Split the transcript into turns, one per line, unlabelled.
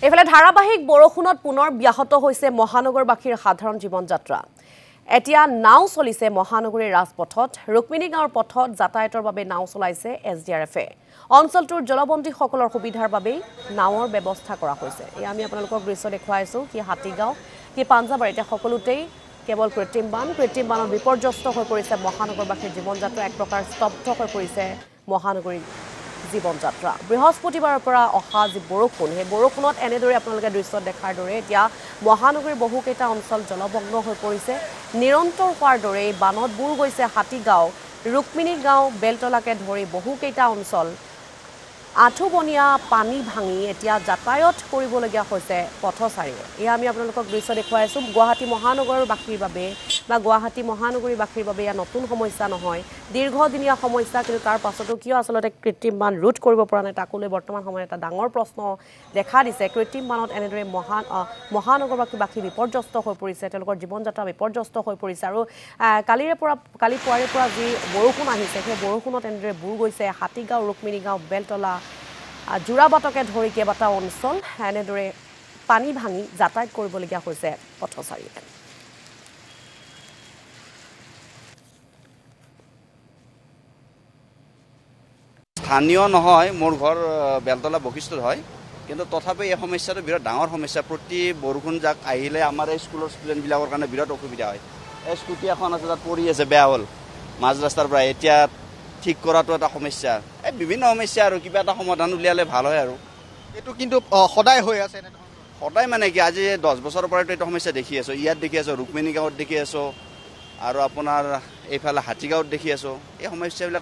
এইফালে ধাৰাবাহিক বৰষুণত পুনৰ ব্যাহত হৈছে মহানগৰবাসীৰ সাধাৰণ জীৱন যাত্ৰা। এতিয়া নাও চলিছে মহানগৰীৰ ৰাজপথত। ৰুক্মিণী গাঁৱৰ পথত যাতায়াতৰ বাবে নাও চলাইছে SDRFে। অঞ্চলটোৰ জলবন্দীসকলৰ সুবিধাৰ বাবেই নাৱৰ ব্যৱস্থা কৰা হৈছে। এয়া আমি আপোনালোকক দৃশ্য দেখুৱাইছোঁ কি হাতীগাঁও কি পাঞ্জাবাৰী এতিয়া সকলোতেই কেৱল কৃত্ৰিম বানত বিপৰ্যস্ত হৈ পৰিছে মহানগৰবাসীৰ জীৱন যাত্ৰা। এক প্ৰকাৰ স্তব্ধ হৈ পৰিছে মহানগৰীৰ জীৱন যাত্ৰা। বৃহস্পতিবাৰৰ পৰা অহা যি বৰষুণ, সেই বৰষুণত এনেদৰে আপোনালোকে দৃশ্যত দেখাৰ দৰে এতিয়া মহানগৰীৰ বহুকেইটা অঞ্চল জলমগ্ন হৈ পৰিছে। নিৰন্তৰ হোৱাৰ দৰে বানত বুৰ গৈছে হাতীগাঁও, ৰুক্মিণী গাঁও, বেলতলাকে ধৰি বহুকেইটা অঞ্চল। আঁঠুবনীয়া পানী ভাঙি এতিয়া যাতায়াত কৰিবলগীয়া হৈছে পথচাৰীয়ে। এয়া আমি আপোনালোকক দৃশ্য দেখুৱাইছোঁ। গুৱাহাটী মহানগৰবাসীৰ বাবে বা গুৱাহাটী মহানগৰীবাসীৰ বাবে এয়া নতুন সমস্যা নহয়, দীৰ্ঘদিনীয়া সমস্যা। কিন্তু তাৰ পাছতো কিয় আচলতে কৃত্ৰিম বান ৰোধ কৰিব পৰা নাই তাকো লৈ বৰ্তমান সময়ত এটা ডাঙৰ প্ৰশ্ন দেখা দিছে। কৃত্ৰিম বানত এনেদৰে মহানগৰবাসী বিপৰ্যস্ত হৈ পৰিছে, তেওঁলোকৰ জীৱন যাত্ৰা বিপৰ্যস্ত হৈ পৰিছে। আৰু কালি পুৱাৰে পৰা যি বৰষুণ আহিছে, সেই বৰষুণত এনেদৰে বুৰ গৈছে হাতীগাঁও, ৰুক্মিণী গাঁও, বেলতলা, যোৰাবাটকে ধৰি কেইবাটাও অঞ্চল। এনেদৰে পানী ভাঙি যাতায়াত কৰিবলগীয়া হৈছে পথচাৰীয়ে।
স্থানীয় নহয়, মোৰ ঘৰ বেলতলা বশিষ্ঠত হয়, কিন্তু তথাপি এই সমস্যাটো বিৰাট ডাঙৰ সমস্যা। প্ৰতি বৰষুণ যাক আহিলে আমাৰ এই স্কুলৰ ষ্টুডেণ্টবিলাকৰ কাৰণে বিৰাট অসুবিধা হয়। এই স্কুটি এখন আছে, তাত পৰি আছে, বেয়া হ'ল মাজ ৰাস্তাৰ পৰা। এতিয়া ঠিক কৰাটো এটা সমস্যা। এই বিভিন্ন সমস্যা আৰু কিবা এটা সমাধান উলিয়ালে ভাল হয় আৰু।
এইটো কিন্তু সদায় হৈ আছে।
সদায় মানে কি, আজি 10 বছৰৰ পৰাতো এইটো সমস্যা দেখি আছোঁ। ইয়াত দেখি আছোঁ, ৰুক্মিণী গাঁৱত দেখি আছোঁ, আৰু আপোনাৰ এইফালে হাতীগাঁৱত দেখি আছোঁ। এই সমস্যাবিলাক